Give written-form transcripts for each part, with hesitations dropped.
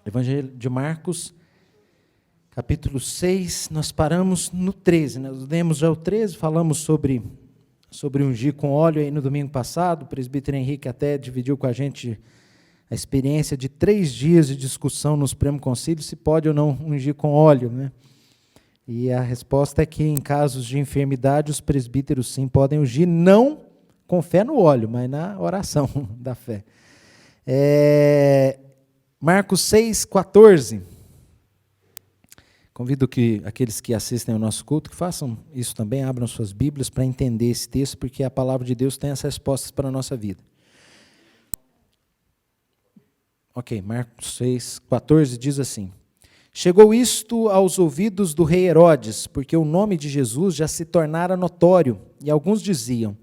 Evangelho de Marcos, capítulo 6, nós paramos no 13, nós lemos já o 13, falamos sobre ungir com óleo aí no domingo passado. O presbítero Henrique até dividiu com a gente a experiência de 3 dias de discussão no Supremo Concílio, se pode ou não ungir com óleo, né? E a resposta é que em casos de enfermidade, os presbíteros sim podem ungir, não com fé no óleo, mas na oração da fé. Marcos 6, 14. Convido que aqueles que assistem ao nosso culto, que façam isso também, abram suas Bíblias para entender esse texto, porque a palavra de Deus tem as respostas para a nossa vida. Ok, Marcos 6, 14 diz assim: Chegou isto aos ouvidos do rei Herodes, porque o nome de Jesus já se tornara notório, e alguns diziam: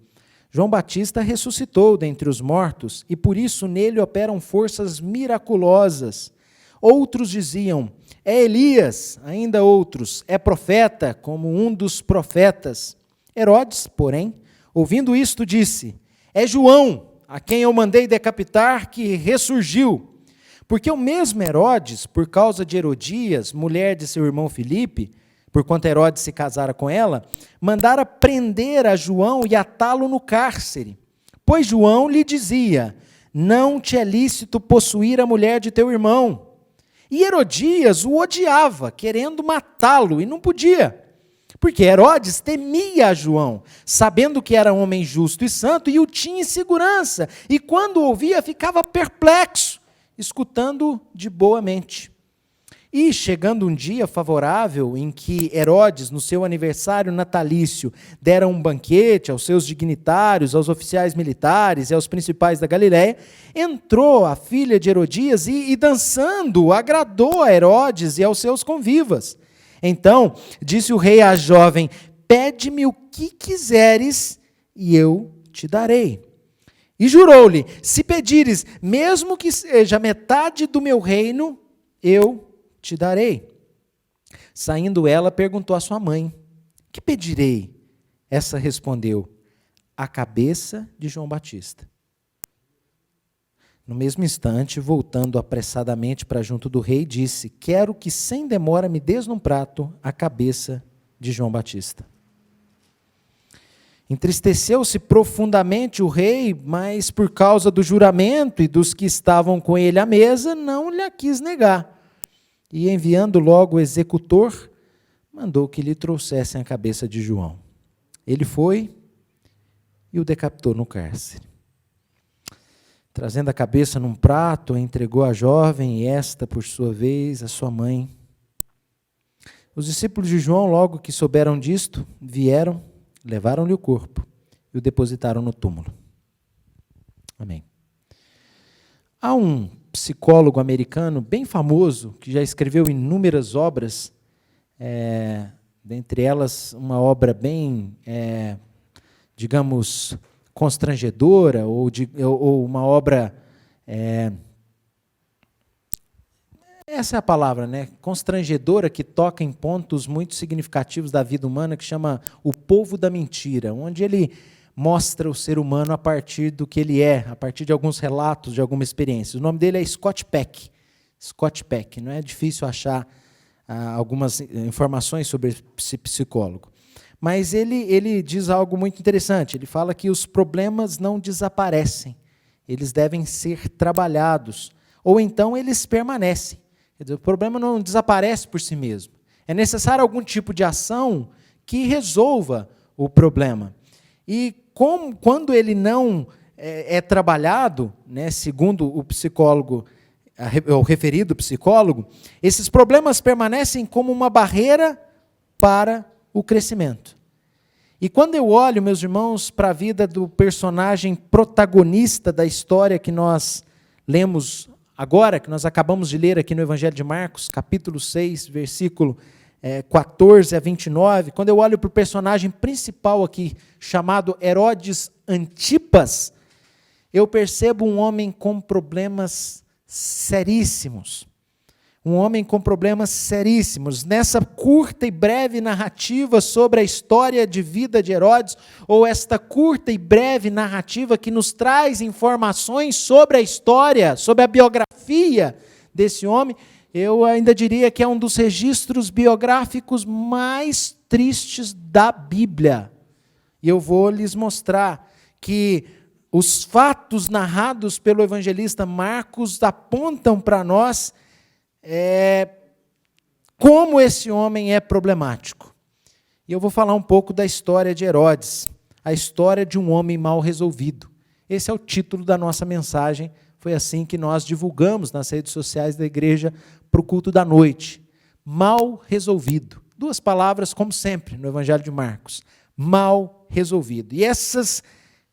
João Batista ressuscitou dentre os mortos, e por isso nele operam forças miraculosas. Outros diziam: é Elias, ainda outros: é profeta, como um dos profetas. Herodes, porém, ouvindo isto, disse: é João, a quem eu mandei decapitar, que ressurgiu. Porque o mesmo Herodes, por causa de Herodias, mulher de seu irmão Filipe, porquanto Herodes se casara com ela, mandara prender a João e atá-lo no cárcere. Pois João lhe dizia: não te é lícito possuir a mulher de teu irmão. E Herodias o odiava, querendo matá-lo, e não podia. Porque Herodes temia a João, sabendo que era homem justo e santo, e o tinha em segurança. E quando o ouvia, ficava perplexo, escutando de boa mente. E, chegando um dia favorável em que Herodes, no seu aniversário natalício, dera um banquete aos seus dignitários, aos oficiais militares e aos principais da Galiléia, entrou a filha de Herodias e dançando, agradou a Herodes e aos seus convivas. Então, disse o rei à jovem: pede-me o que quiseres e eu te darei. E jurou-lhe: se pedires, mesmo que seja metade do meu reino, eu te darei. Saindo ela, perguntou à sua mãe: que pedirei? Essa respondeu: a cabeça de João Batista. No mesmo instante, voltando apressadamente para junto do rei, disse: quero que sem demora me des num prato a cabeça de João Batista. Entristeceu-se profundamente o rei, mas por causa do juramento e dos que estavam com ele à mesa, não lhe quis negar. E enviando logo o executor, mandou que lhe trouxessem a cabeça de João. Ele foi e o decapitou no cárcere. Trazendo a cabeça num prato, a entregou à jovem, e esta, por sua vez, a sua mãe. Os discípulos de João, logo que souberam disto, vieram, levaram-lhe o corpo e o depositaram no túmulo. Amém. Há um psicólogo americano bem famoso, que já escreveu inúmeras obras, dentre elas uma obra bem, digamos, constrangedora, ou uma obra, essa é a palavra, né? Constrangedora, que toca em pontos muito significativos da vida humana, que chama O Povo da Mentira, onde ele mostra o ser humano a partir do que ele é, a partir de alguns relatos, de alguma experiência. O nome dele é Scott Peck. Scott Peck. Não é difícil achar algumas informações sobre esse psicólogo. Mas ele diz algo muito interessante. Ele fala que os problemas não desaparecem. Eles devem ser trabalhados. Ou então eles permanecem. Quer dizer, o problema não desaparece por si mesmo. É necessário algum tipo de ação que resolva o problema. E quando ele não é trabalhado, né, segundo o psicólogo, o referido psicólogo, esses problemas permanecem como uma barreira para o crescimento. E quando eu olho, meus irmãos, para a vida do personagem protagonista da história que nós lemos agora, que nós acabamos de ler aqui no Evangelho de Marcos, capítulo 6, versículo 14 a 29, quando eu olho para o personagem principal aqui, chamado Herodes Antipas, eu percebo um homem com problemas seríssimos. Um homem com problemas seríssimos. Nessa curta e breve narrativa sobre a história de vida de Herodes, ou esta curta e breve narrativa que nos traz informações sobre a história, sobre a biografia desse homem, eu ainda diria que é um dos registros biográficos mais tristes da Bíblia. E eu vou lhes mostrar que os fatos narrados pelo evangelista Marcos apontam para nós como esse homem é problemático. E eu vou falar um pouco da história de Herodes, a história de um homem mal resolvido. Esse é o título da nossa mensagem, foi assim que nós divulgamos nas redes sociais da igreja para o culto da noite. Mal resolvido. 2 palavras, como sempre, no Evangelho de Marcos. Mal resolvido. E essas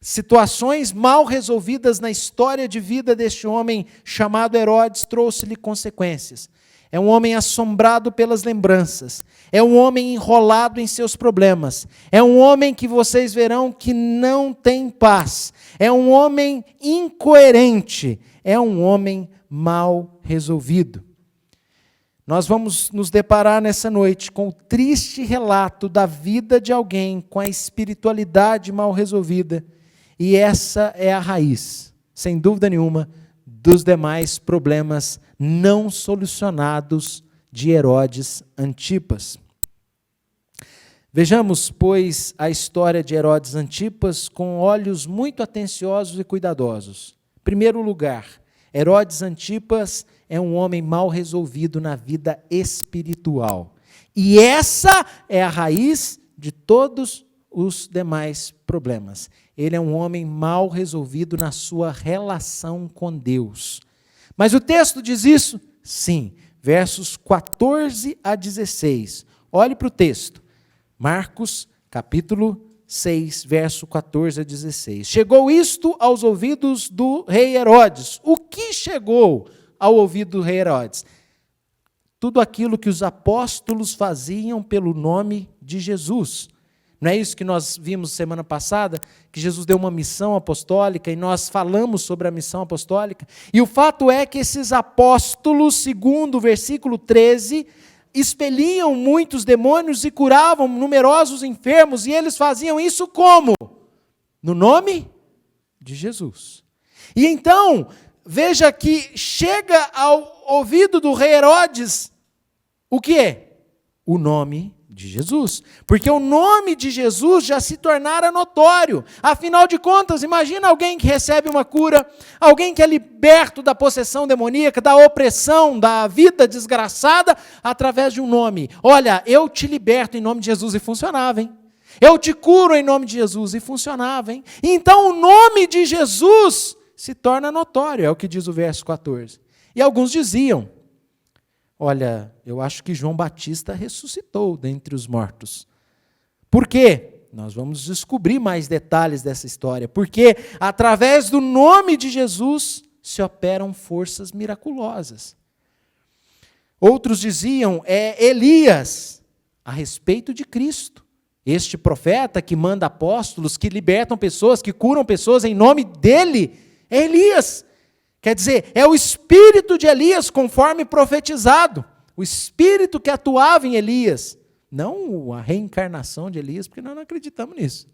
situações mal resolvidas na história de vida deste homem chamado Herodes trouxe-lhe consequências. É um homem assombrado pelas lembranças. É um homem enrolado em seus problemas. É um homem que vocês verão que não tem paz. É um homem incoerente. É um homem mal resolvido. Nós vamos nos deparar nessa noite com o triste relato da vida de alguém com a espiritualidade mal resolvida. E essa é a raiz, sem dúvida nenhuma, dos demais problemas não solucionados de Herodes Antipas. Vejamos, pois, a história de Herodes Antipas com olhos muito atenciosos e cuidadosos. Em primeiro lugar, Herodes Antipas é um homem mal resolvido na vida espiritual. E essa é a raiz de todos os demais problemas. Ele é um homem mal resolvido na sua relação com Deus. Mas o texto diz isso? Sim. Versos 14 a 16. Olhe para o texto. Marcos, capítulo 6, verso 14 a 16. Chegou isto aos ouvidos do rei Herodes. O que chegou ao ouvido do rei Herodes? Tudo aquilo que os apóstolos faziam pelo nome de Jesus. Não é isso que nós vimos semana passada? Que Jesus deu uma missão apostólica e nós falamos sobre a missão apostólica. E o fato é que esses apóstolos, segundo o versículo 13, expeliam muitos demônios e curavam numerosos enfermos. E eles faziam isso como? No nome de Jesus. E então, veja que chega ao ouvido do rei Herodes o que é? O nome de Jesus. Porque o nome de Jesus já se tornara notório. Afinal de contas, imagina alguém que recebe uma cura, alguém que é liberto da possessão demoníaca, da opressão, da vida desgraçada, através de um nome. Olha, eu te liberto em nome de Jesus, e funcionava, hein? Eu te curo em nome de Jesus, e funcionava, hein? Então o nome de Jesus se torna notório, é o que diz o verso 14. E alguns diziam, olha, eu acho que João Batista ressuscitou dentre os mortos. Por quê? Nós vamos descobrir mais detalhes dessa história. Porque através do nome de Jesus se operam forças miraculosas. Outros diziam, é Elias, a respeito de Cristo. Este profeta que manda apóstolos, que libertam pessoas, que curam pessoas em nome dele, é Elias. Quer dizer, é o espírito de Elias conforme profetizado. O espírito que atuava em Elias. Não a reencarnação de Elias, porque nós não acreditamos nisso.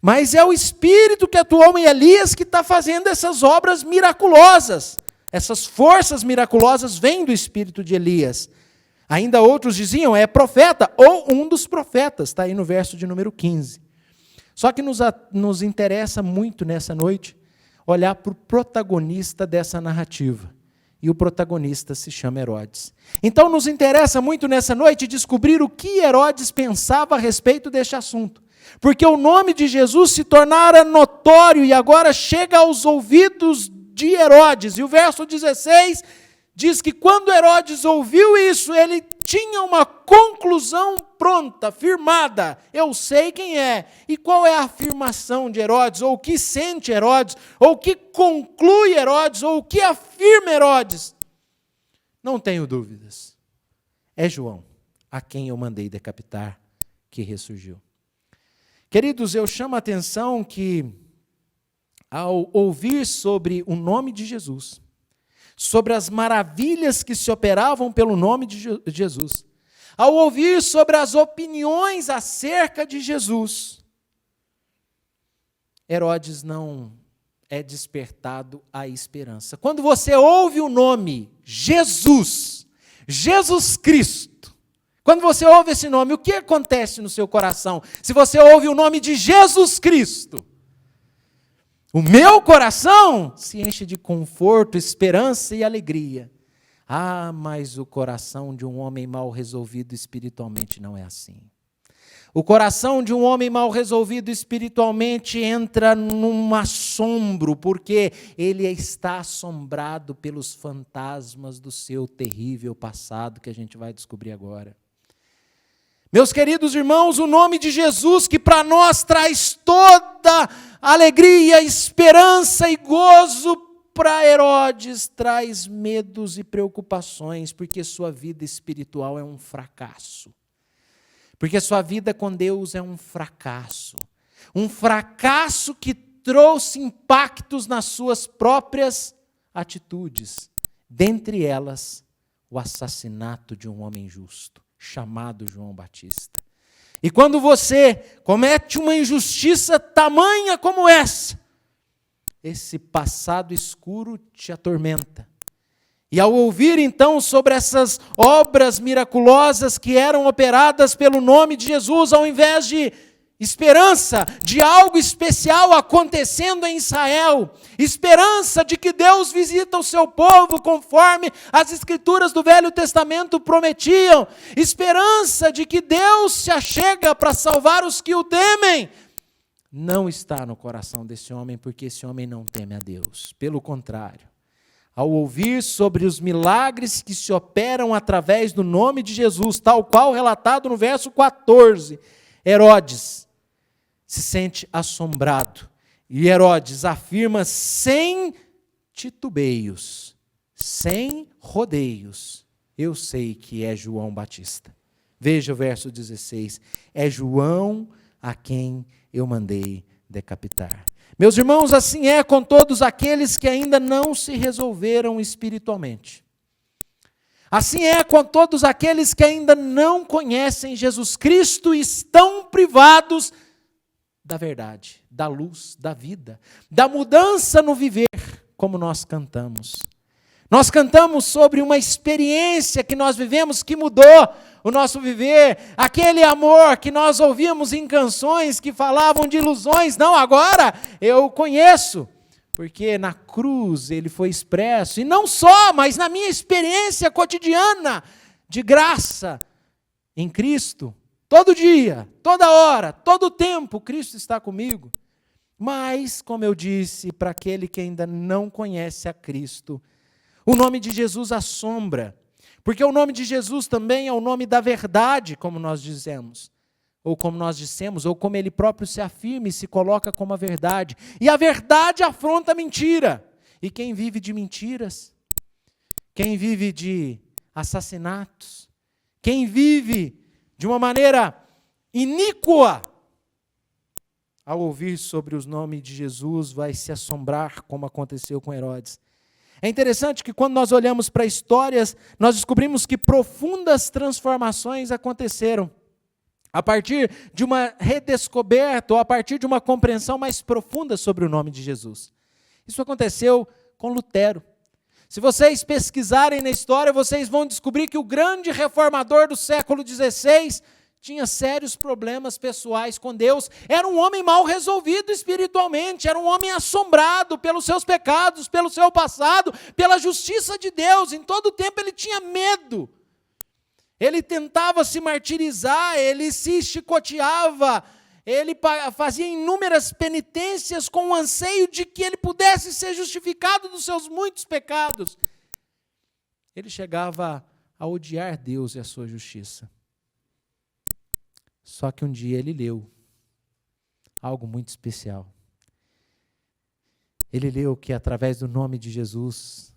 Mas é o espírito que atuou em Elias que está fazendo essas obras miraculosas. Essas forças miraculosas vêm do espírito de Elias. Ainda outros diziam, é profeta, ou um dos profetas. Está aí no verso de número 15. Só que nos interessa muito nessa noite olhar para o protagonista dessa narrativa. E o protagonista se chama Herodes. Então nos interessa muito nessa noite descobrir o que Herodes pensava a respeito deste assunto. Porque o nome de Jesus se tornara notório e agora chega aos ouvidos de Herodes. E o verso 16 diz que quando Herodes ouviu isso, ele tinha uma conclusão pronta, firmada. Eu sei quem é. E qual é a afirmação de Herodes? Ou o que sente Herodes? Ou o que conclui Herodes? Ou o que afirma Herodes? Não tenho dúvidas. É João, a quem eu mandei decapitar, que ressurgiu. Queridos, eu chamo a atenção que, ao ouvir sobre o nome de Jesus, sobre as maravilhas que se operavam pelo nome de Jesus, ao ouvir sobre as opiniões acerca de Jesus, Herodes não é despertado a esperança. Quando você ouve o nome Jesus, Jesus Cristo, quando você ouve esse nome, o que acontece no seu coração? Se você ouve o nome de Jesus Cristo, o meu coração se enche de conforto, esperança e alegria. Ah, mas o coração de um homem mal resolvido espiritualmente não é assim. O coração de um homem mal resolvido espiritualmente entra num assombro, porque ele está assombrado pelos fantasmas do seu terrível passado, que a gente vai descobrir agora. Meus queridos irmãos, o nome de Jesus, que para nós traz toda alegria, esperança e gozo, para Herodes traz medos e preocupações, porque sua vida espiritual é um fracasso. Porque sua vida com Deus é um fracasso que trouxe impactos nas suas próprias atitudes, dentre elas o assassinato de um homem justo, chamado João Batista. E quando você comete uma injustiça tamanha como essa, esse passado escuro te atormenta. E ao ouvir então sobre essas obras miraculosas que eram operadas pelo nome de Jesus, ao invés de esperança de algo especial acontecendo em Israel, esperança de que Deus visita o seu povo conforme as escrituras do Velho Testamento prometiam, esperança de que Deus se achega para salvar os que o temem, não está no coração desse homem, porque esse homem não teme a Deus. Pelo contrário, ao ouvir sobre os milagres que se operam através do nome de Jesus, tal qual relatado no verso 14, Herodes se sente assombrado. E Herodes afirma sem titubeios, sem rodeios: eu sei que é João Batista. Veja o verso 16, é João a quem eu mandei decapitar. Meus irmãos, assim é com todos aqueles que ainda não se resolveram espiritualmente. Assim é com todos aqueles que ainda não conhecem Jesus Cristo e estão privados da verdade, da luz, da vida, da mudança no viver, como nós cantamos. Nós cantamos sobre uma experiência que nós vivemos que mudou o nosso viver, aquele amor que nós ouvíamos em canções que falavam de ilusões. Não, agora eu conheço, porque na cruz ele foi expresso, e não só, mas na minha experiência cotidiana de graça em Cristo, todo dia, toda hora, todo tempo, Cristo está comigo. Mas, como eu disse, para aquele que ainda não conhece a Cristo, o nome de Jesus assombra, porque o nome de Jesus também é o nome da verdade, como nós dizemos, ou como nós dissemos, ou como ele próprio se afirma e se coloca como a verdade. E a verdade afronta a mentira. E quem vive de mentiras, quem vive de assassinatos, quem vive de uma maneira iníqua, ao ouvir sobre os nomes de Jesus, vai se assombrar, como aconteceu com Herodes. É interessante que quando nós olhamos para histórias, nós descobrimos que profundas transformações aconteceram a partir de uma redescoberta ou a partir de uma compreensão mais profunda sobre o nome de Jesus. Isso aconteceu com Lutero. Se vocês pesquisarem na história, vocês vão descobrir que o grande reformador do século XVI tinha sérios problemas pessoais com Deus, era um homem mal resolvido espiritualmente, era um homem assombrado pelos seus pecados, pelo seu passado, pela justiça de Deus. Em todo o tempo ele tinha medo, ele tentava se martirizar, ele se chicoteava, ele fazia inúmeras penitências com o anseio de que ele pudesse ser justificado dos seus muitos pecados. Ele chegava a odiar Deus e a sua justiça. Só que um dia ele leu algo muito especial. Ele leu que através do nome de Jesus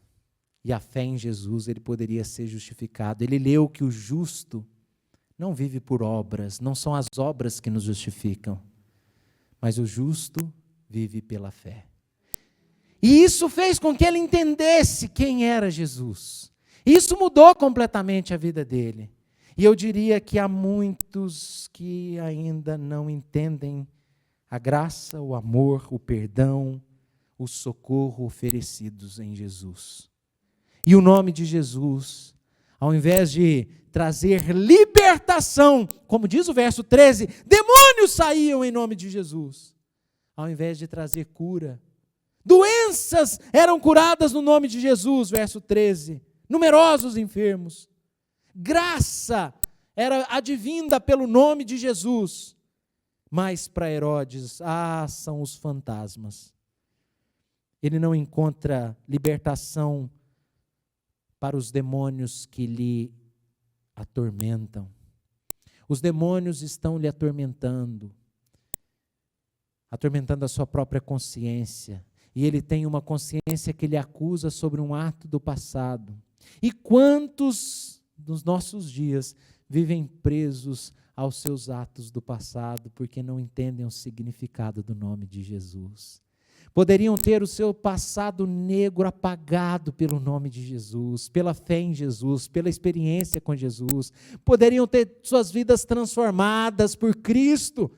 e a fé em Jesus ele poderia ser justificado. Ele leu que o justo não vive por obras, não são as obras que nos justificam, mas o justo vive pela fé. E isso fez com que ele entendesse quem era Jesus. Isso mudou completamente a vida dele. E eu diria que há muitos que ainda não entendem a graça, o amor, o perdão, o socorro oferecidos em Jesus. E o nome de Jesus, ao invés de trazer libertação, como diz o verso 13, demônios saíam em nome de Jesus. Ao invés de trazer cura, doenças eram curadas no nome de Jesus, verso 13. Numerosos enfermos. Graça era advinda pelo nome de Jesus. Mas para Herodes, são os fantasmas. Ele não encontra libertação para os demônios que lhe atormentam. Os demônios estão lhe atormentando a sua própria consciência. E ele tem uma consciência que lhe acusa sobre um ato do passado. E quantos nos nossos dias vivem presos aos seus atos do passado, porque não entendem o significado do nome de Jesus. Poderiam ter o seu passado negro apagado pelo nome de Jesus, pela fé em Jesus, pela experiência com Jesus. Poderiam ter suas vidas transformadas por Cristo,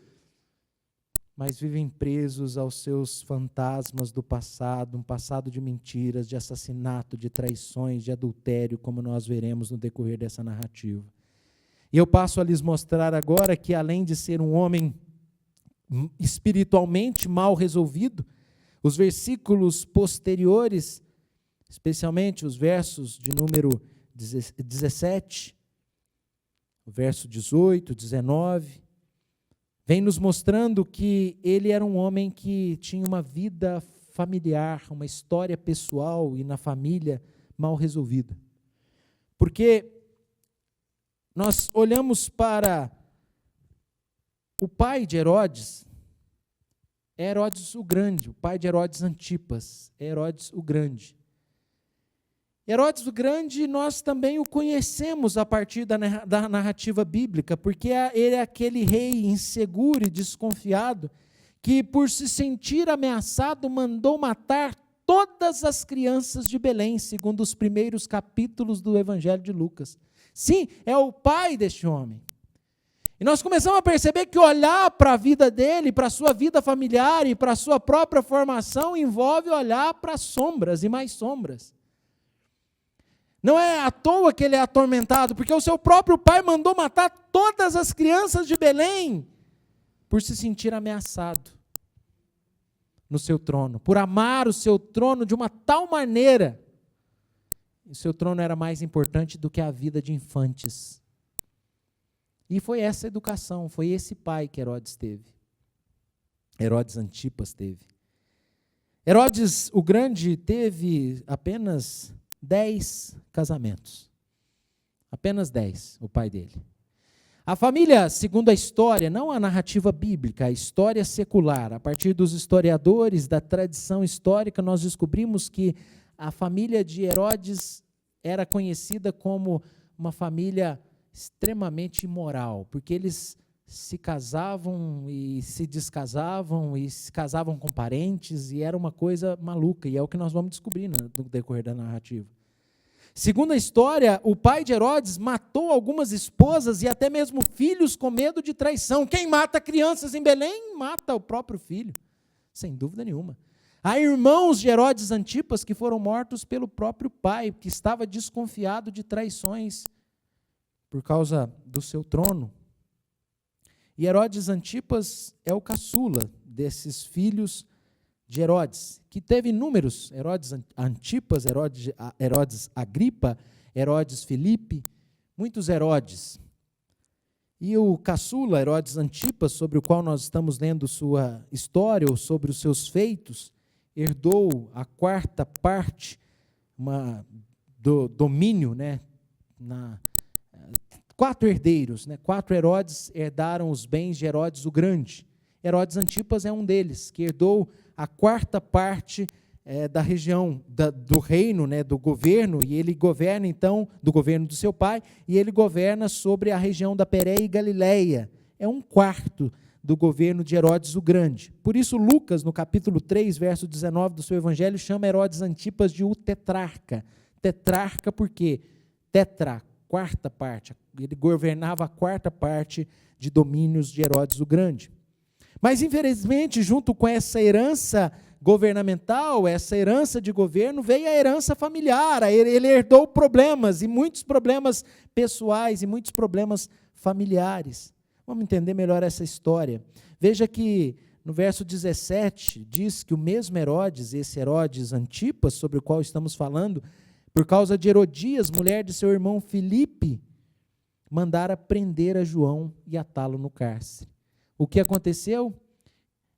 mas vivem presos aos seus fantasmas do passado, um passado de mentiras, de assassinato, de traições, de adultério, como nós veremos no decorrer dessa narrativa. E eu passo a lhes mostrar agora que, além de ser um homem espiritualmente mal resolvido, os versículos posteriores, especialmente os versos de número 17, o verso 18, 19, vem nos mostrando que ele era um homem que tinha uma vida familiar, uma história pessoal e na família mal resolvida. Porque nós olhamos para o pai de Herodes, é Herodes o Grande, o pai de Herodes Antipas, é Herodes o Grande. Herodes o Grande, nós também o conhecemos a partir da narrativa bíblica, porque ele é aquele rei inseguro e desconfiado, que por se sentir ameaçado, mandou matar todas as crianças de Belém, segundo os primeiros capítulos do Evangelho de Lucas. Sim, é o pai deste homem. E nós começamos a perceber que olhar para a vida dele, para a sua vida familiar e para a sua própria formação, envolve olhar para sombras e mais sombras. Não é à toa que ele é atormentado, porque o seu próprio pai mandou matar todas as crianças de Belém por se sentir ameaçado no seu trono, por amar o seu trono de uma tal maneira. O seu trono era mais importante do que a vida de infantes. E foi essa educação, foi esse pai que Herodes teve. Herodes Antipas teve. Herodes o Grande teve apenas 10 casamentos. Apenas 10, o pai dele. A família, segundo a história, não a narrativa bíblica, a história secular, a partir dos historiadores, da tradição histórica, nós descobrimos que a família de Herodes era conhecida como uma família extremamente imoral, porque eles se casavam e se descasavam e se casavam com parentes, e era uma coisa maluca, e é o que nós vamos descobrir no decorrer da narrativa. Segundo a história, o pai de Herodes matou algumas esposas e até mesmo filhos com medo de traição. Quem mata crianças em Belém, mata o próprio filho, sem dúvida nenhuma. Há irmãos de Herodes Antipas que foram mortos pelo próprio pai, que estava desconfiado de traições por causa do seu trono. E Herodes Antipas é o caçula desses filhos de Herodes, que teve inúmeros: Herodes Antipas, Herodes Agripa, Herodes Filipe, muitos Herodes. E o caçula Herodes Antipas, sobre o qual nós estamos lendo sua história, ou sobre os seus feitos, herdou a quarta parte do domínio, né, 4 herdeiros, 4 Herodes herdaram os bens de Herodes o Grande. Herodes Antipas é um deles, que herdou a quarta parte da região, do reino, do governo, e ele governa então, do governo do seu pai, e ele governa sobre a região da Pérea e Galileia. É 1/4 do governo de Herodes o Grande. Por isso Lucas, no capítulo 3, verso 19 do seu evangelho, chama Herodes Antipas de o tetrarca. Tetrarca por quê? Tetra, quarta parte. Ele governava a quarta parte de domínios de Herodes o Grande. Mas, infelizmente, junto com essa herança governamental, essa herança de governo, veio a herança familiar. Ele herdou problemas, e muitos problemas pessoais, e muitos problemas familiares. Vamos entender melhor essa história. Veja que no verso 17, diz que o mesmo Herodes, esse Herodes Antipas, sobre o qual estamos falando, por causa de Herodias, mulher de seu irmão Filipe, mandara prender a João e atá-lo no cárcere. O que aconteceu?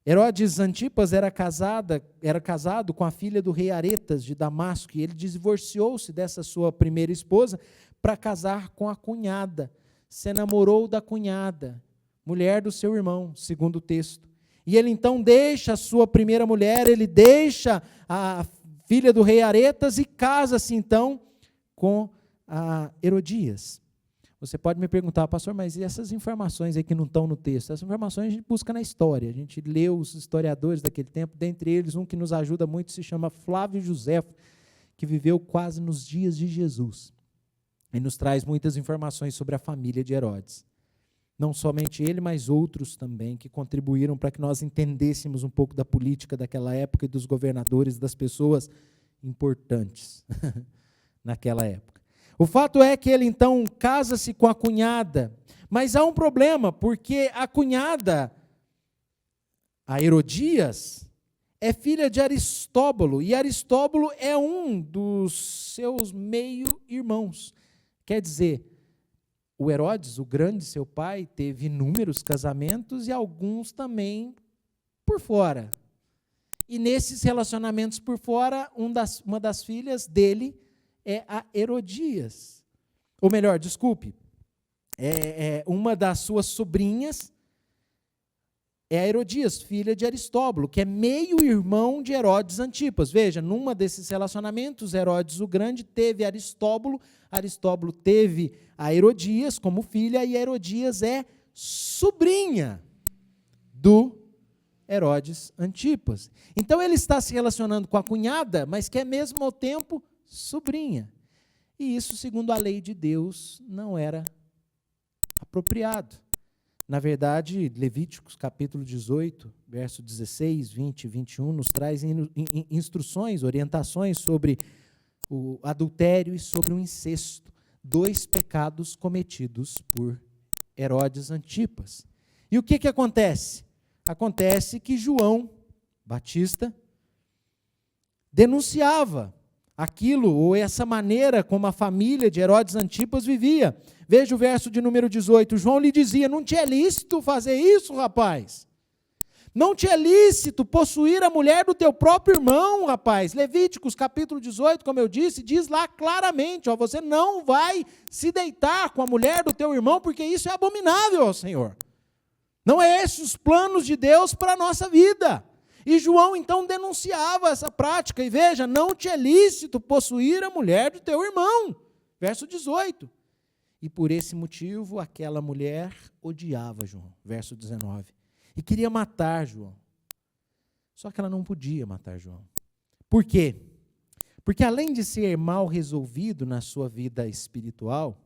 Herodes Antipas era casado com a filha do rei Aretas de Damasco, e ele divorciou-se dessa sua primeira esposa para casar com a cunhada. Se namorou da cunhada, mulher do seu irmão, segundo o texto. E ele então deixa a sua primeira mulher, ele deixa a filha do rei Aretas e casa-se então com a Herodias. Você pode me perguntar, pastor, mas e essas informações aí que não estão no texto? Essas informações a gente busca na história, a gente lê os historiadores daquele tempo, dentre eles um que nos ajuda muito se chama Flávio Josefo, que viveu quase nos dias de Jesus. E nos traz muitas informações sobre a família de Herodes. Não somente ele, mas outros também, que contribuíram para que nós entendêssemos um pouco da política daquela época e dos governadores, das pessoas importantes naquela época. O fato é que ele então casa-se com a cunhada, mas há um problema, porque a cunhada, a Herodias, é filha de Aristóbulo, e Aristóbulo é um dos seus meio-irmãos. Quer dizer, o Herodes, o grande, seu pai, teve inúmeros casamentos e alguns também por fora. E nesses relacionamentos por fora, uma das filhas dele é a Herodias. Ou melhor, desculpe, uma das suas sobrinhas é a Herodias, filha de Aristóbulo, que é meio-irmão de Herodes Antipas. Veja, numa desses relacionamentos, Herodes o Grande teve Aristóbulo teve a Herodias como filha, e a Herodias é sobrinha do Herodes Antipas. Então ele está se relacionando com a cunhada, mas que é mesmo ao tempo sobrinha. E isso, segundo a lei de Deus, não era apropriado. Na verdade, Levíticos capítulo 18, verso 16, 20 e 21, nos traz instruções, orientações sobre o adultério e sobre o incesto, 2 pecados cometidos por Herodes Antipas. E o que acontece? Acontece que João Batista denunciava aquilo, ou essa maneira como a família de Herodes Antipas vivia. Veja o verso de número 18, João lhe dizia, não te é lícito fazer isso, rapaz. Não te é lícito possuir a mulher do teu próprio irmão, rapaz. Levíticos capítulo 18, como eu disse, diz lá claramente, ó, você não vai se deitar com a mulher do teu irmão, porque isso é abominável ao Senhor. Não é esses os planos de Deus para a nossa vida. E João então denunciava essa prática, e veja, não te é lícito possuir a mulher do teu irmão. Verso 18. E por esse motivo, aquela mulher odiava João. Verso 19. E queria matar João. Só que ela não podia matar João. Por quê? Porque além de ser mal resolvido na sua vida espiritual,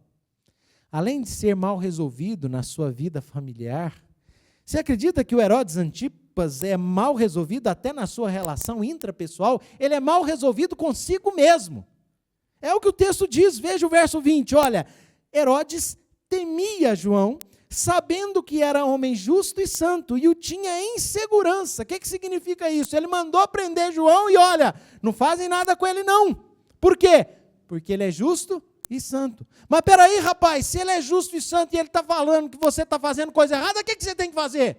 além de ser mal resolvido na sua vida familiar, você acredita que o Herodes Antipas é mal resolvido até na sua relação intrapessoal? Ele é mal resolvido consigo mesmo. É o que o texto diz, veja o verso 20, olha, Herodes temia João, sabendo que era homem justo e santo, e o tinha em segurança. O que significa isso? Ele mandou prender João e olha, não fazem nada com ele não. Por quê? Porque ele é justo e santo. Mas peraí, rapaz, se ele é justo e santo e ele está falando que você está fazendo coisa errada, o que você tem que fazer?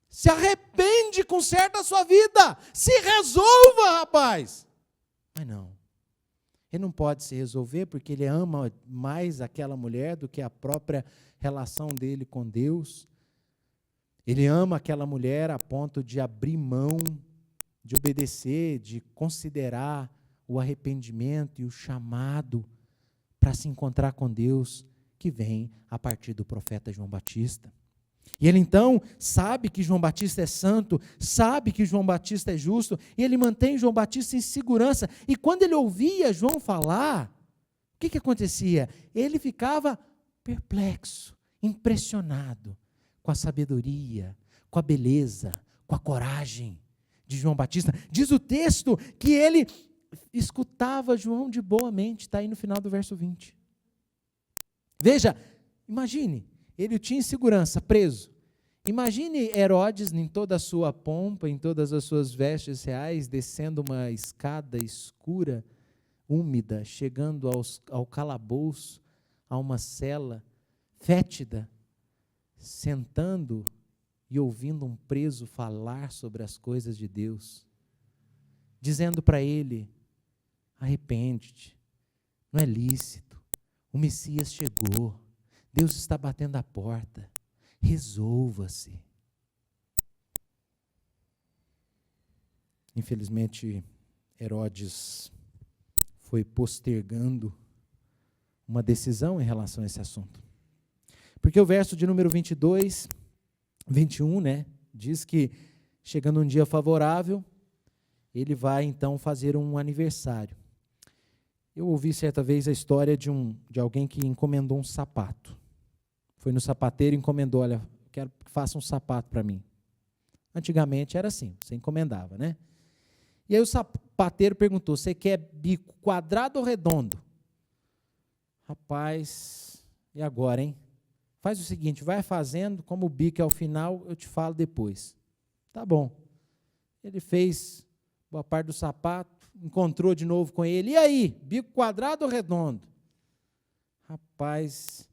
Se arrepende, conserta a sua vida, se resolva, rapaz. Mas não. Ele não pode se resolver porque ele ama mais aquela mulher do que a própria relação dele com Deus. Ele ama aquela mulher a ponto de abrir mão, de obedecer, de considerar o arrependimento e o chamado para se encontrar com Deus, que vem a partir do profeta João Batista. E ele então sabe que João Batista é santo, sabe que João Batista é justo, e ele mantém João Batista em segurança. E quando ele ouvia João falar, o que acontecia? Ele ficava perplexo, impressionado com a sabedoria, com a beleza, com a coragem de João Batista. Diz o texto que ele escutava João de boa mente, está aí no final do verso 20. Veja, imagine, ele o tinha em segurança, preso. Imagine Herodes em toda a sua pompa, em todas as suas vestes reais, descendo uma escada escura, úmida, chegando ao calabouço, a uma cela fétida, sentando e ouvindo um preso falar sobre as coisas de Deus, dizendo para ele: arrepende-te, não é lícito, o Messias chegou, Deus está batendo a porta, resolva-se. Infelizmente, Herodes foi postergando uma decisão em relação a esse assunto. Porque o verso de número 22, 21, diz que, chegando um dia favorável, ele vai então fazer um aniversário. Eu ouvi certa vez a história de alguém que encomendou um sapato. Foi no sapateiro e encomendou: olha, quero que faça um sapato para mim. Antigamente era assim, você encomendava, né? E aí o sapateiro perguntou: você quer bico quadrado ou redondo? Rapaz, e agora, hein? Faz o seguinte, vai fazendo, como o bico é o final, eu te falo depois. Tá bom. Ele fez boa parte do sapato, encontrou de novo com ele. E aí, bico quadrado ou redondo? Rapaz,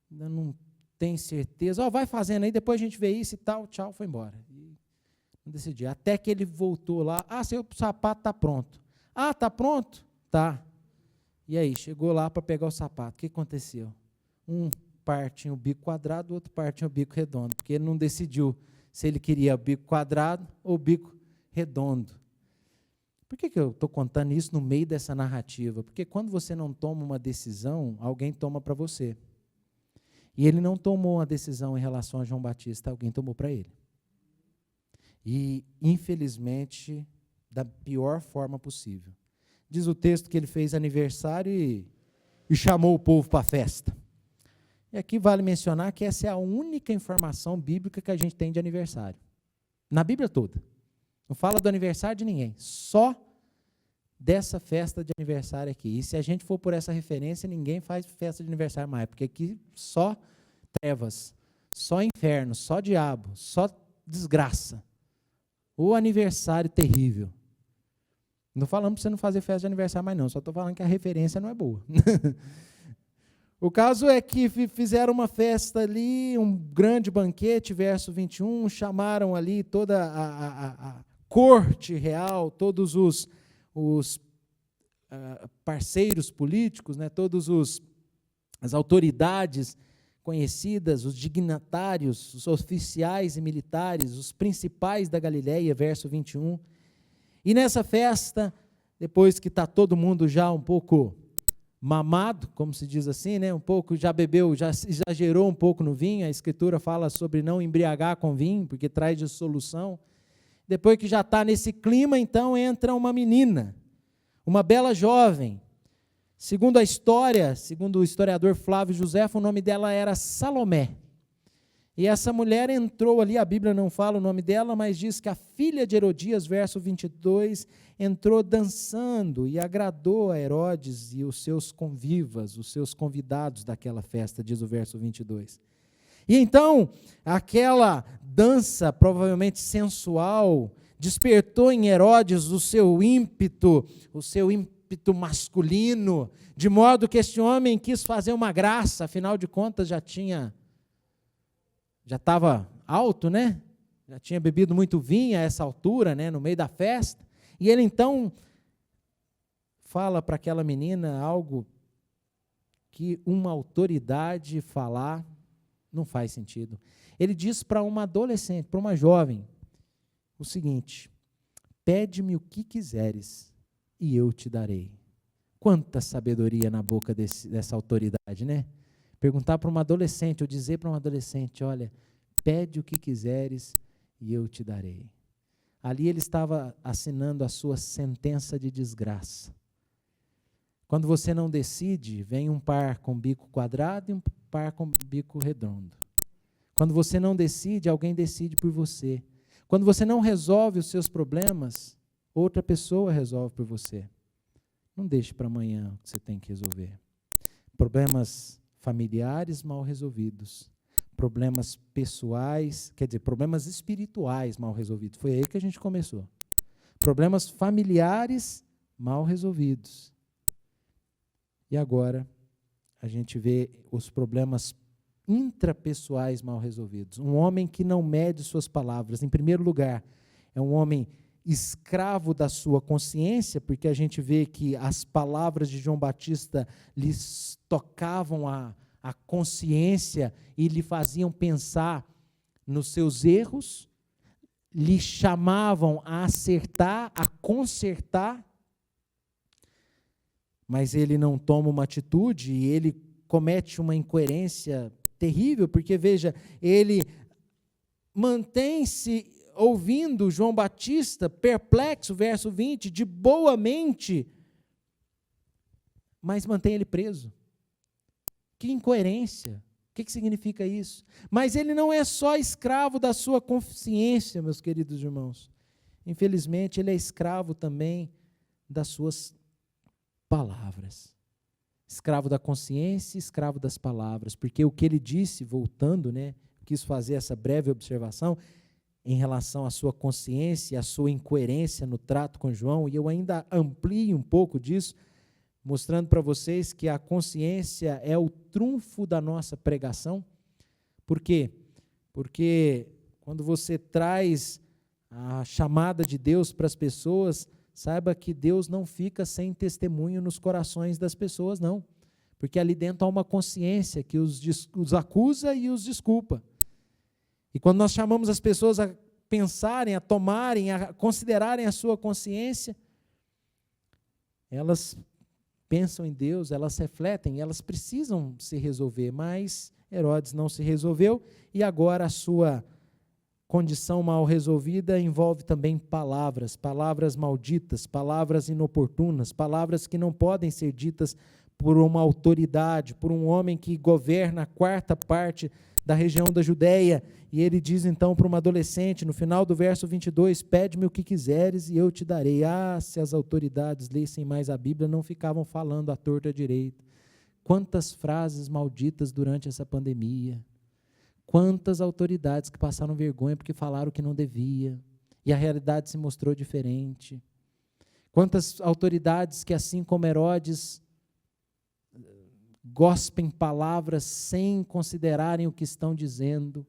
ainda não tenho certeza. Vai fazendo aí, depois a gente vê isso e tal. Tchau, foi embora. E não decidi. Até que ele voltou lá. Seu sapato está pronto. Está pronto? Tá. E aí, chegou lá para pegar o sapato. O que aconteceu? Um par tinha o bico quadrado, o outro par tinha o bico redondo, porque ele não decidiu se ele queria o bico quadrado ou o bico redondo. Por que eu estou contando isso no meio dessa narrativa? Porque quando você não toma uma decisão, alguém toma para você. E ele não tomou uma decisão em relação a João Batista, alguém tomou para ele. E, infelizmente, da pior forma possível. Diz o texto que ele fez aniversário e chamou o povo para a festa. E aqui vale mencionar que essa é a única informação bíblica que a gente tem de aniversário. Na Bíblia toda. Não fala do aniversário de ninguém. Só dessa festa de aniversário aqui. E se a gente for por essa referência, ninguém faz festa de aniversário mais. Porque aqui só trevas, só inferno, só diabo, só desgraça. O aniversário terrível. Não falamos para você não fazer festa de aniversário mais não. Só estou falando que a referência não é boa. O caso é que fizeram uma festa ali, um grande banquete, verso 21, chamaram ali toda a corte real, todos os parceiros políticos, todos as autoridades conhecidas, os dignatários, os oficiais e militares, os principais da Galileia, verso 21. E nessa festa, depois que está todo mundo já um pouco mamado, como se diz assim, um pouco já bebeu, já exagerou um pouco no vinho, a Escritura fala sobre não embriagar com vinho, porque traz dissolução. Depois que já está nesse clima, então entra uma menina, uma bela jovem. Segundo a história, segundo o historiador Flávio Josefo, o nome dela era Salomé. E essa mulher entrou ali, a Bíblia não fala o nome dela, mas diz que a filha de Herodias, verso 22, entrou dançando e agradou a Herodes e os seus convivas, os seus convidados daquela festa, diz o verso 22. E então, aquela dança, provavelmente sensual, despertou em Herodes o seu ímpeto masculino, de modo que este homem quis fazer uma graça, afinal de contas já estava alto, já tinha bebido muito vinho a essa altura, no meio da festa, e ele então fala para aquela menina algo que uma autoridade falar não faz sentido. Ele diz para uma adolescente, para uma jovem, o seguinte: pede-me o que quiseres e eu te darei. Quanta sabedoria na boca dessa autoridade, Perguntar para uma adolescente, ou dizer para uma adolescente: olha, pede o que quiseres e eu te darei. Ali ele estava assinando a sua sentença de desgraça. Quando você não decide, vem um par com bico quadrado e um par com bico redondo. Quando você não decide, alguém decide por você. Quando você não resolve os seus problemas, outra pessoa resolve por você. Não deixe para amanhã o que você tem que resolver. Problemas familiares mal resolvidos. Problemas pessoais, quer dizer, problemas espirituais mal resolvidos. Foi aí que a gente começou. Problemas familiares mal resolvidos. E agora a gente vê os problemas intrapessoais mal resolvidos. Um homem que não mede suas palavras. Em primeiro lugar, é um homem escravo da sua consciência, porque a gente vê que as palavras de João Batista lhes tocavam a consciência e lhe faziam pensar nos seus erros, lhe chamavam a acertar, a consertar, mas ele não toma uma atitude e ele comete uma incoerência terrível, porque, veja, ele mantém-se ouvindo João Batista, perplexo, verso 20, de boa mente, mas mantém ele preso. Que incoerência! O que significa isso? Mas ele não é só escravo da sua consciência, meus queridos irmãos. Infelizmente, ele é escravo também das suas palavras. Escravo da consciência, escravo das palavras, porque o que ele disse, voltando, quis fazer essa breve observação em relação à sua consciência, à sua incoerência no trato com João, e eu ainda amplio um pouco disso, mostrando para vocês que a consciência é o trunfo da nossa pregação. Por quê? Porque quando você traz a chamada de Deus para as pessoas, saiba que Deus não fica sem testemunho nos corações das pessoas, não. Porque ali dentro há uma consciência que os acusa e os desculpa. E quando nós chamamos as pessoas a pensarem, a tomarem, a considerarem a sua consciência, elas pensam em Deus, elas refletem, elas precisam se resolver, mas Herodes não se resolveu, e agora a sua condição mal resolvida envolve também palavras malditas, palavras inoportunas, palavras que não podem ser ditas por uma autoridade, por um homem que governa a quarta parte da região da Judéia, e ele diz então para uma adolescente, no final do verso 22, pede-me o que quiseres e eu te darei. Se as autoridades lessem mais a Bíblia, não ficavam falando à torta à direita. Quantas frases malditas durante essa pandemia, quantas autoridades que passaram vergonha porque falaram que não devia, e a realidade se mostrou diferente. Quantas autoridades que, assim como Herodes, gospem palavras sem considerarem o que estão dizendo,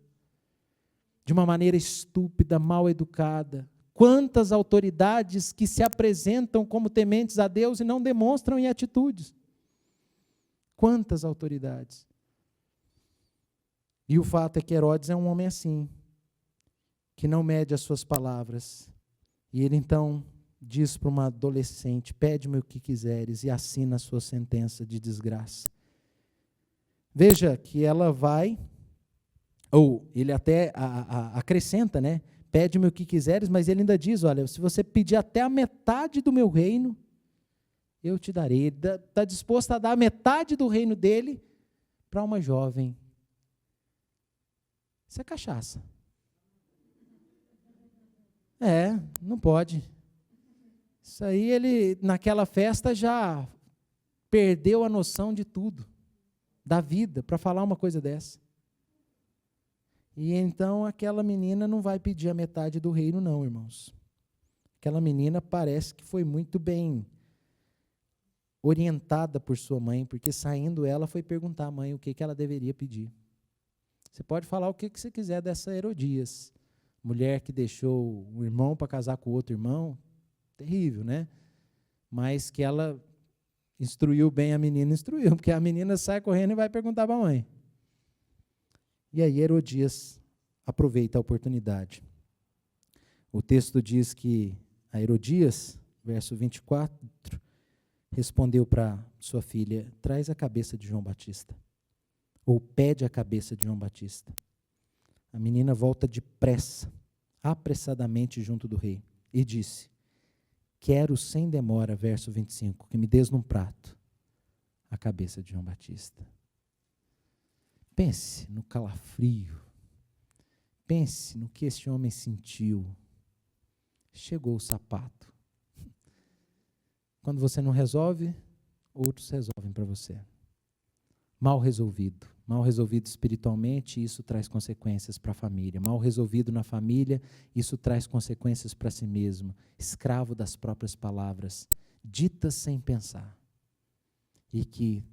de uma maneira estúpida, mal educada. Quantas autoridades que se apresentam como tementes a Deus e não demonstram em atitudes. Quantas autoridades. E o fato é que Herodes é um homem assim, que não mede as suas palavras. E ele então diz para uma adolescente, pede-me o que quiseres, e assina a sua sentença de desgraça. Veja que ela vai, ou ele até acrescenta, pede-me o que quiseres, mas ele ainda diz, olha, se você pedir até a metade do meu reino, eu te darei. Ele está disposto a dar a metade do reino dele para uma jovem. Isso é cachaça. Não pode. Isso aí ele, naquela festa, já perdeu a noção de tudo, da vida, para falar uma coisa dessa. E então aquela menina não vai pedir a metade do reino, não, irmãos. Aquela menina parece que foi muito bem orientada por sua mãe, porque saindo ela foi perguntar à mãe o que ela deveria pedir. Você pode falar o que você quiser dessa Herodias, mulher que deixou o irmão para casar com o outro irmão, terrível, Mas que ela instruiu bem a menina, instruiu, porque a menina sai correndo e vai perguntar para a mãe. E aí Herodias aproveita a oportunidade. O texto diz que a Herodias, verso 24, respondeu para sua filha, traz a cabeça de João Batista, ou pede a cabeça de João Batista. A menina volta depressa, apressadamente junto do rei, e disse, quero sem demora, verso 25, que me des num prato a cabeça de João Batista. Pense no calafrio, Pense no que este homem sentiu. Chegou o sapato. Quando você não resolve, outros resolvem para você. Mal resolvido espiritualmente, isso traz consequências para a família. Mal resolvido na família, isso traz consequências para si mesmo. Escravo das próprias palavras, ditas sem pensar, e que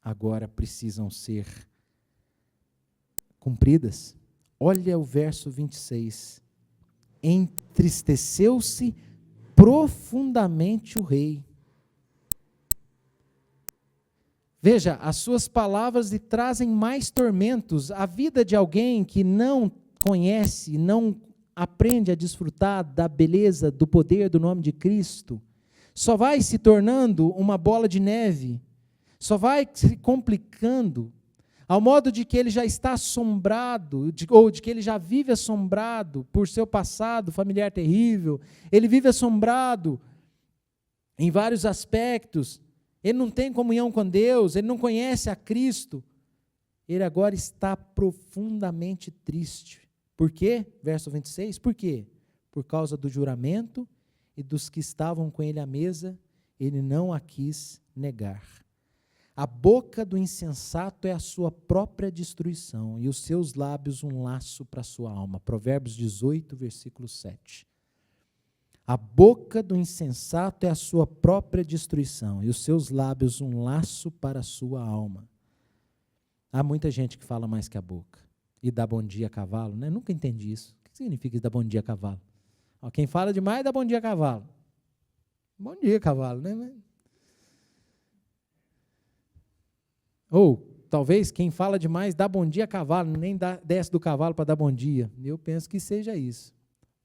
agora precisam ser cumpridas. Olha o verso 26. Entristeceu-se profundamente o rei. Veja, as suas palavras lhe trazem mais tormentos. A vida de alguém que não conhece, não aprende a desfrutar da beleza, do poder do nome de Cristo, só vai se tornando uma bola de neve, só vai se complicando, ao modo de que ele já está assombrado, ou de que ele já vive assombrado por seu passado familiar terrível, ele vive assombrado em vários aspectos, ele não tem comunhão com Deus, ele não conhece a Cristo, ele agora está profundamente triste. Por quê? Verso 26, por quê? Por causa do juramento e dos que estavam com ele à mesa, ele não a quis negar. A boca do insensato é a sua própria destruição, e os seus lábios um laço para a sua alma. Provérbios 18, versículo 7. A boca do insensato é a sua própria destruição, e os seus lábios um laço para a sua alma. Há muita gente que fala mais que a boca, e dá bom dia a cavalo, né? Nunca entendi isso. O que significa dar bom dia a cavalo? Quem fala demais dá bom dia a cavalo. Bom dia, cavalo, né? Ou, talvez, quem fala demais dá bom dia a cavalo, nem desce do cavalo para dar bom dia. Eu penso que seja isso.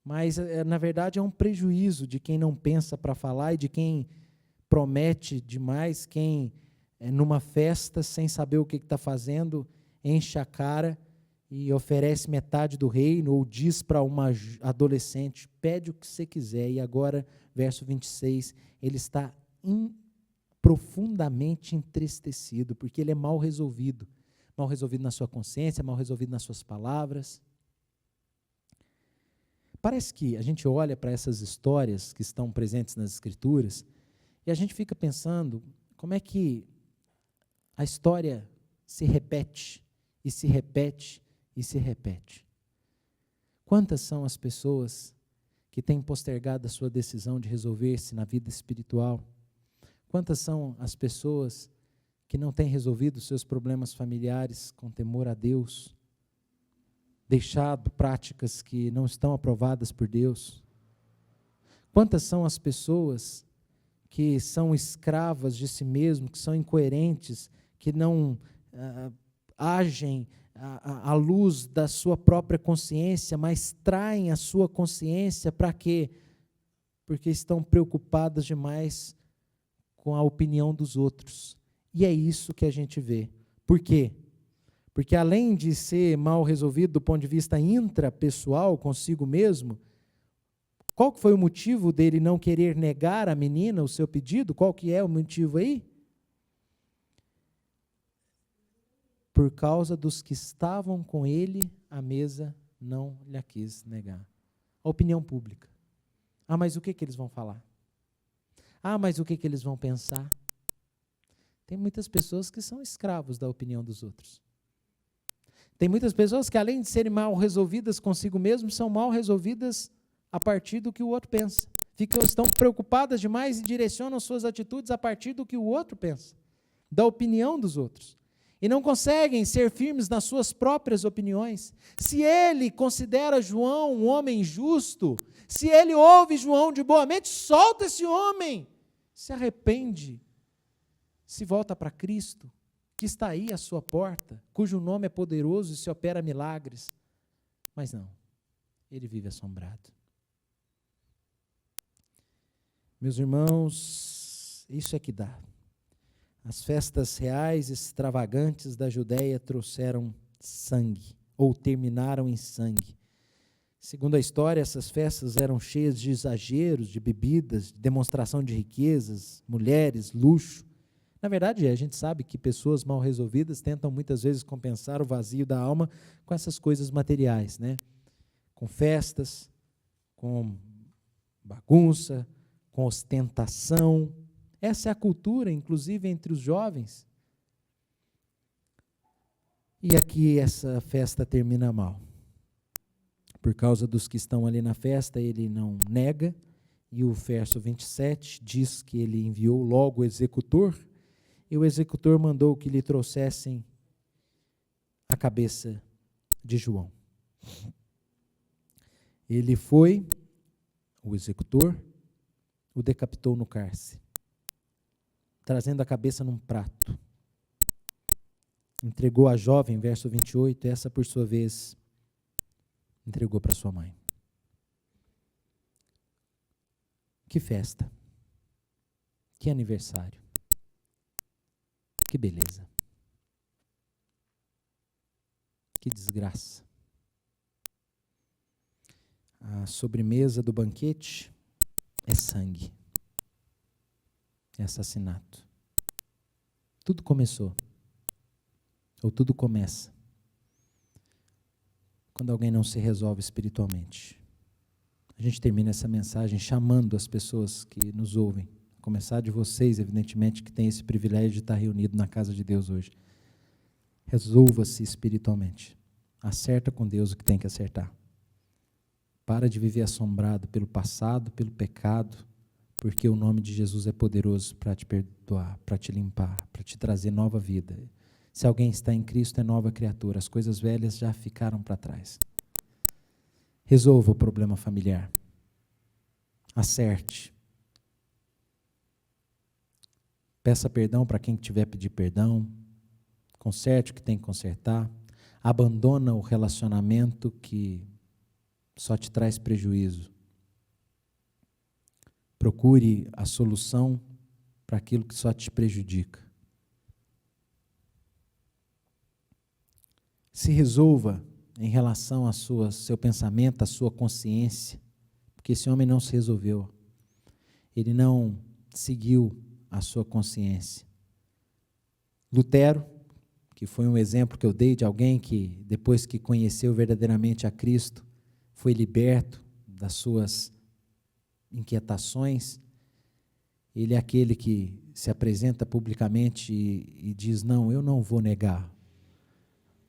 Mas, na verdade, é um prejuízo de quem não pensa para falar e de quem promete demais, quem, numa festa, sem saber o que está fazendo, enche a cara e oferece metade do reino, ou diz para uma adolescente, pede o que você quiser. E agora, verso 26, ele está profundamente entristecido, porque ele é mal resolvido na sua consciência, mal resolvido nas suas palavras. Parece que a gente olha para essas histórias que estão presentes nas Escrituras e a gente fica pensando como é que a história se repete, e se repete, e se repete. Quantas são as pessoas que têm postergado a sua decisão de resolver-se na vida espiritual? Quantas são as pessoas que não têm resolvido seus problemas familiares com temor a Deus, deixado práticas que não estão aprovadas por Deus? Quantas são as pessoas que são escravas de si mesmo, que são incoerentes, que não agem à luz da sua própria consciência, mas traem a sua consciência para quê? Porque estão preocupadas demais com a opinião dos outros. E é isso que a gente vê. Por quê? Porque além de ser mal resolvido do ponto de vista intrapessoal, consigo mesmo, qual que foi o motivo dele não querer negar à menina o seu pedido? Qual que é o motivo aí? Por causa dos que estavam com ele à mesa, não lhe quis negar. A opinião pública. Mas o que eles vão falar? Mas o que eles vão pensar? Tem muitas pessoas que são escravos da opinião dos outros. Tem muitas pessoas que, além de serem mal resolvidas consigo mesmo, são mal resolvidas a partir do que o outro pensa. Estão preocupadas demais e direcionam suas atitudes a partir do que o outro pensa, da opinião dos outros. E não conseguem ser firmes nas suas próprias opiniões. Se ele considera João um homem justo, se ele ouve João de boa mente, solta esse homem. Se arrepende, se volta para Cristo, que está aí à sua porta, cujo nome é poderoso e se opera milagres. Mas não, ele vive assombrado. Meus irmãos, isso é que dá. As festas reais extravagantes da Judéia trouxeram sangue, ou terminaram em sangue. Segundo a história, essas festas eram cheias de exageros, de bebidas, de demonstração de riquezas, mulheres, luxo. Na verdade, a gente sabe que pessoas mal resolvidas tentam muitas vezes compensar o vazio da alma com essas coisas materiais, né? com festas, com bagunça, com ostentação. Essa é a cultura, inclusive entre os jovens. E aqui essa festa termina mal. Por causa dos que estão ali na festa, ele não nega, e o verso 27 diz que ele enviou logo o executor, e o executor mandou que lhe trouxessem a cabeça de João. Ele foi, o executor, o decapitou no cárcere, trazendo a cabeça num prato. Entregou a jovem, verso 28, essa por sua vez entregou para sua mãe. Que festa, que aniversário, que beleza, que desgraça. A sobremesa do banquete é sangue, é assassinato. Tudo começou, ou tudo começa, quando alguém não se resolve espiritualmente. A gente termina essa mensagem chamando as pessoas que nos ouvem, a começar de vocês, evidentemente, que têm esse privilégio de estar reunido na casa de Deus hoje. Resolva-se espiritualmente. Acerta com Deus o que tem que acertar. Para de viver assombrado pelo passado, pelo pecado, porque o nome de Jesus é poderoso para te perdoar, para te limpar, para te trazer nova vida. Se alguém está em Cristo, é nova criatura. As coisas velhas já ficaram para trás. Resolva o problema familiar. Acerte. Peça perdão para quem tiver pedir perdão. Conserte o que tem que consertar. Abandona o relacionamento que só te traz prejuízo. Procure a solução para aquilo que só te prejudica. Se resolva em relação ao seu pensamento, à sua consciência, porque esse homem não se resolveu. Ele não seguiu a sua consciência. Lutero, que foi um exemplo que eu dei de alguém que, depois que conheceu verdadeiramente a Cristo, foi liberto das suas inquietações. Ele é aquele que se apresenta publicamente e diz: não, eu não vou negar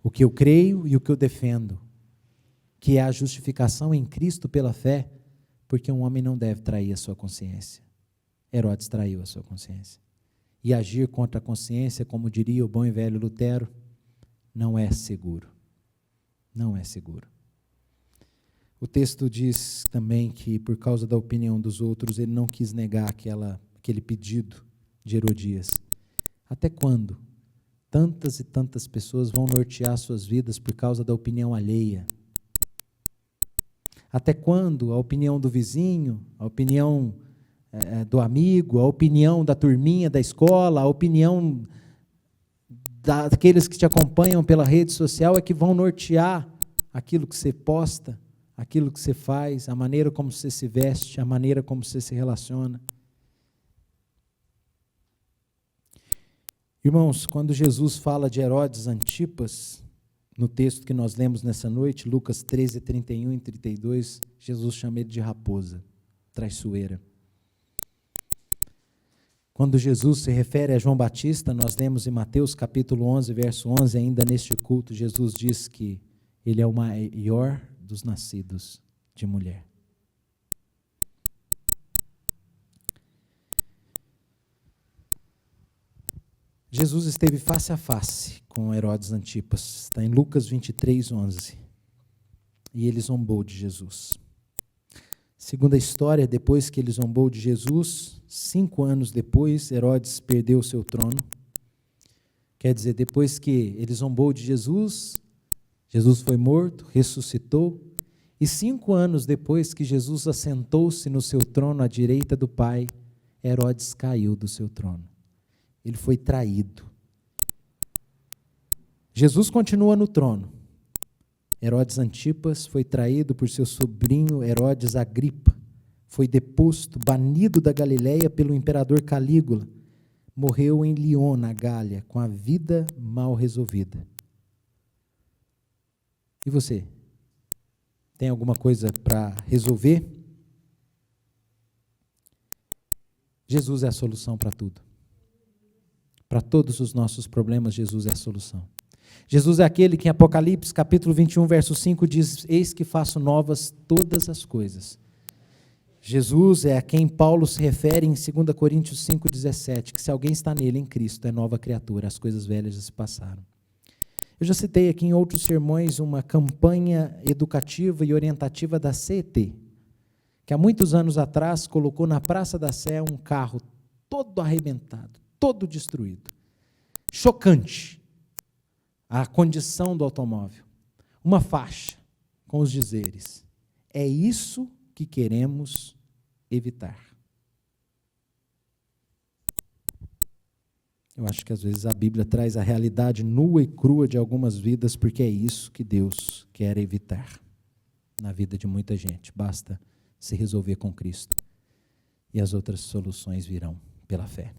o que eu creio e o que eu defendo, que é a justificação em Cristo pela fé, porque um homem não deve trair a sua consciência. Herodes traiu a sua consciência. E agir contra a consciência, como diria o bom e velho Lutero, não é seguro. Não é seguro. O texto diz também que, por causa da opinião dos outros, ele não quis negar aquele pedido de Herodias. Até quando tantas e tantas pessoas vão nortear suas vidas por causa da opinião alheia? Até quando a opinião do vizinho, a opinião do amigo, a opinião da turminha da escola, a opinião daqueles que te acompanham pela rede social é que vão nortear aquilo que você posta, aquilo que você faz, a maneira como você se veste, a maneira como você se relaciona? Irmãos, quando Jesus fala de Herodes Antipas, no texto que nós lemos nessa noite, Lucas 13, 31 e 32, Jesus chama ele de raposa, traiçoeira. Quando Jesus se refere a João Batista, nós lemos em Mateus capítulo 11, verso 11, ainda neste culto, Jesus diz que ele é o maior dos nascidos de mulher. Jesus esteve face a face com Herodes Antipas, está em Lucas 23, 11, e ele zombou de Jesus. Segundo a história, depois que ele zombou de Jesus, 5 anos depois, Herodes perdeu o seu trono. Quer dizer, depois que ele zombou de Jesus, Jesus foi morto, ressuscitou, e 5 anos depois que Jesus assentou-se no seu trono à direita do Pai, Herodes caiu do seu trono. Ele foi traído. Jesus continua no trono. Herodes Antipas foi traído por seu sobrinho Herodes Agripa. Foi deposto, banido da Galileia pelo imperador Calígula. Morreu em Lyon, na Gália, com a vida mal resolvida. E você? Tem alguma coisa para resolver? Jesus é a solução para tudo. Para todos os nossos problemas, Jesus é a solução. Jesus é aquele que em Apocalipse, capítulo 21, verso 5, diz: eis que faço novas todas as coisas. Jesus é a quem Paulo se refere em 2 Coríntios 5,17, que se alguém está nele, em Cristo, é nova criatura, as coisas velhas já se passaram. Eu já citei aqui em outros sermões uma campanha educativa e orientativa da CET, que há muitos anos atrás colocou na Praça da Sé um carro todo arrebentado, todo destruído. Chocante a condição do automóvel. Uma faixa com os dizeres: é isso que queremos evitar. Eu acho que às vezes a Bíblia traz a realidade nua e crua de algumas vidas, porque é isso que Deus quer evitar na vida de muita gente. Basta se resolver com Cristo e as outras soluções virão pela fé.